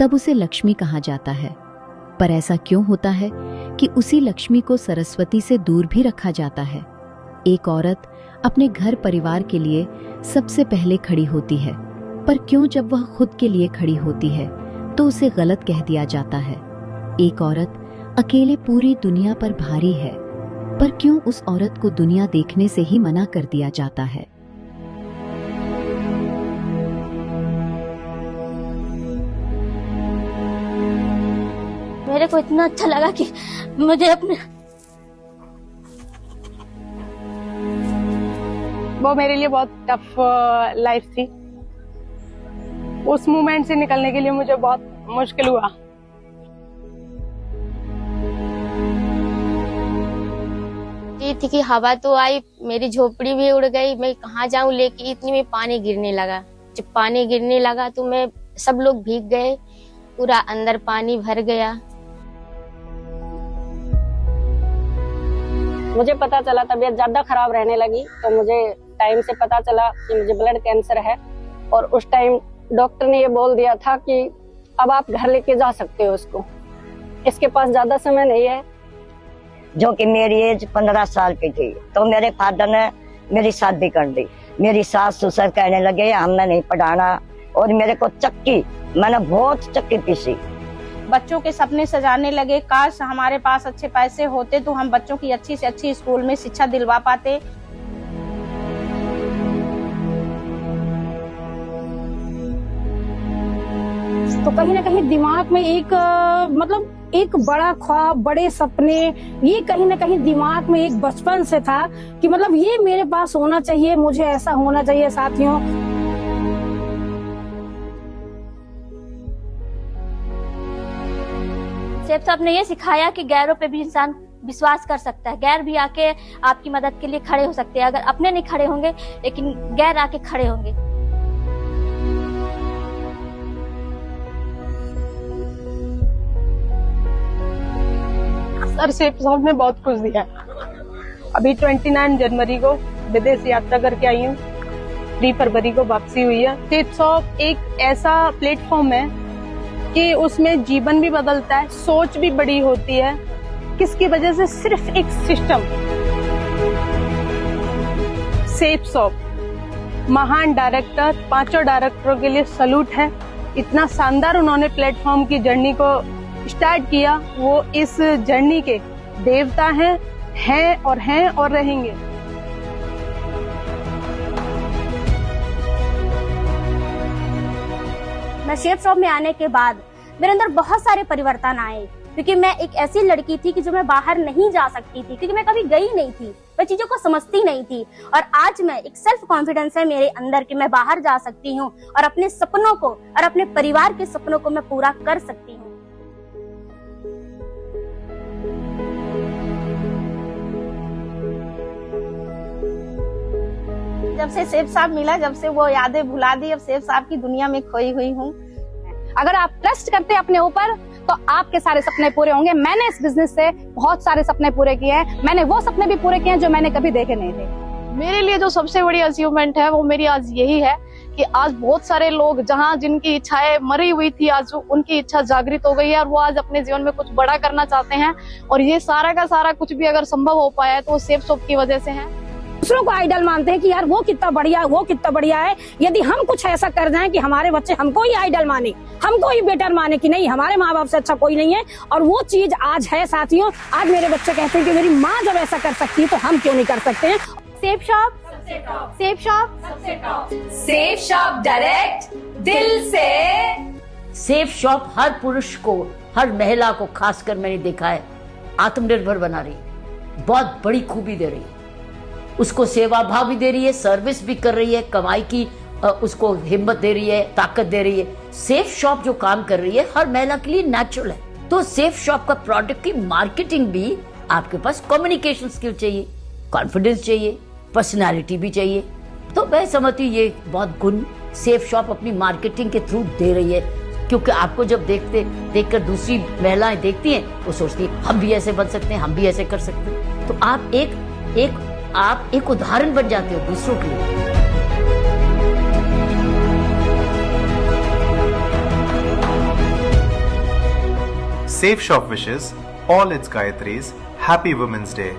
तब उसे लक्ष्मी कहा जाता है। पर ऐसा क्यों होता है कि उसी लक्ष्मी को सरस्वती से दूर भी रखा जाता है? एक औरत अपने घर परिवार के लिए सबसे पहले खड़ी होती है, पर क्यों जब वह खुद के लिए खड़ी होती है तो उसे गलत कह दिया जाता है? एक औरत अकेले पूरी दुनिया पर भारी है, पर क्यों उस औरत को दुनिया देखने से ही मना कर दिया जाता है? मेरे को इतना अच्छा लगा कि मुझे अपने वो मेरे लिए बहुत टफ लाइफ थी। उस मोमेंट से निकलने के लिए मुझे बहुत मुश्किल हुआ। ये थी कि हवा तो आई, मेरी झोपड़ी भी उड़ गई, मैं कहाँ जाऊं लेके, इतनी में पानी गिरने लगा। जब पानी गिरने लगा तो मैं सब लोग भीग गए, पूरा अंदर पानी भर गया। मुझे पता चला तबीयत ज्यादा खराब रहने लगी, तो मुझे टाइम से पता चला कि मुझे ब्लड कैंसर है। और उस टाइम डॉक्टर ने ये बोल दिया था कि अब आप घर लेके जा सकते हो उसको, इसके पास ज्यादा समय नहीं है। जो कि मेरी एज 15 साल की थी, तो मेरे फादर ने मेरी शादी कर दी। मेरी सास ससुर कहने लगे हमें नहीं पढ़ाना, और मेरे को मैंने बहुत चक्की पीसी। बच्चों के सपने सजाने लगे। काश हमारे पास अच्छे पैसे होते तो हम बच्चों की अच्छी से अच्छी स्कूल में शिक्षा दिलवा पाते। तो कहीं ना कहीं दिमाग में एक एक बड़ा ख्वाब, बड़े सपने, ये कहीं ना कहीं दिमाग में एक बचपन से था कि ये मेरे पास होना चाहिए, मुझे ऐसा होना चाहिए। साथियों, सेठ साहब ने ये सिखाया कि गैरों पे भी इंसान विश्वास कर सकता है। गैर भी आके आपकी मदद के लिए खड़े हो सकते हैं। अगर अपने नहीं खड़े होंगे, लेकिन गैर आके खड़े होंगे। सर सेठ साहब ने बहुत कुछ दिया। अभी 29 जनवरी को विदेश यात्रा करके आई हूँ, 3 फरवरी को वापसी हुई है। सेठ साहब एक ऐसा प्लेटफॉर्म है कि उसमें जीवन भी बदलता है, सोच भी बड़ी होती है। किसकी वजह से? सिर्फ एक सिस्टम। सेठ साहब महान डायरेक्टर, 5 डायरेक्टरों के लिए सैल्यूट है। इतना शानदार उन्होंने प्लेटफॉर्म की जर्नी को स्टार्ट किया। वो इस जर्नी के देवता हैं और रहेंगे। मैं शेफ शॉप में आने के बाद मेरे अंदर बहुत सारे परिवर्तन आए, क्योंकि मैं एक ऐसी लड़की थी कि जो मैं बाहर नहीं जा सकती थी, क्योंकि मैं कभी गई नहीं थी, मैं चीजों को समझती नहीं थी। और आज मैं एक सेल्फ कॉन्फिडेंस है मेरे अंदर कि मैं बाहर जा सकती हूँ और अपने सपनों को और अपने परिवार के सपनों को मैं पूरा कर सकती हूँ। जब से शेफ साहब मिला, जब से वो यादें भुला दी, अब शेफ साहब की दुनिया में खोई हुई हूँ। अगर आप ट्रस्ट करते हैं अपने ऊपर तो आपके सारे सपने पूरे होंगे। मैंने इस बिजनेस से बहुत सारे सपने पूरे किए हैं। मैंने वो सपने भी पूरे किए हैं जो मैंने कभी देखे नहीं थे। मेरे लिए जो सबसे बड़ी अचीवमेंट है वो मेरी आज यही है कि आज बहुत सारे लोग जहाँ जिनकी इच्छाएं मरी हुई थी, आज उनकी इच्छा जागृत हो गई है और वो आज अपने जीवन में कुछ बड़ा करना चाहते हैं। और ये सारा का सारा कुछ भी अगर संभव हो पाया है तो वो शेफ शॉप की वजह से है। दूसरों को आइडल मानते हैं कि यार वो कितना बढ़िया है। यदि हम कुछ ऐसा कर जाएं कि हमारे बच्चे हमको ही आइडल माने, हमको ही बेटर माने कि नहीं हमारे माँ बाप से अच्छा कोई नहीं है, और वो चीज आज है साथियों। आज मेरे बच्चे कहते हैं कि मेरी माँ जब ऐसा कर सकती है तो हम क्यों नहीं कर सकते हैं। Safe shop, safe shop, safe shop direct दिल से। सेफ शॉप हर पुरुष को, हर महिला को खासकर मैंने देखा है आत्मनिर्भर बना रही है, बहुत बड़ी खूबी दे रही है। उसको सेवा भाव भी दे रही है, सर्विस भी कर रही है, कमाई की उसको हिम्मत दे रही है, ताकत दे रही है। सेफ शॉप जो काम कर रही है हर महिला के लिए नेचुरल है। तो सेफ शॉप का प्रोडक्ट की मार्केटिंग भी, आपके पास कम्युनिकेशन स्किल चाहिए, कॉन्फिडेंस चाहिए, पर्सनालिटी भी चाहिए। तो मैं समझती हूँ ये बहुत गुण सेफ शॉप अपनी मार्केटिंग के थ्रू दे रही है, क्योंकि आपको जब देखकर दूसरी महिलाएं देखती हैं वो सोचती हैं हम भी ऐसे बन सकते हैं, हम भी ऐसे कर सकते हैं। तो आप एक उदाहरण बन जाते हो दूसरों के लिए। Safe Shop wishes all its Gayatris Happy Women's Day.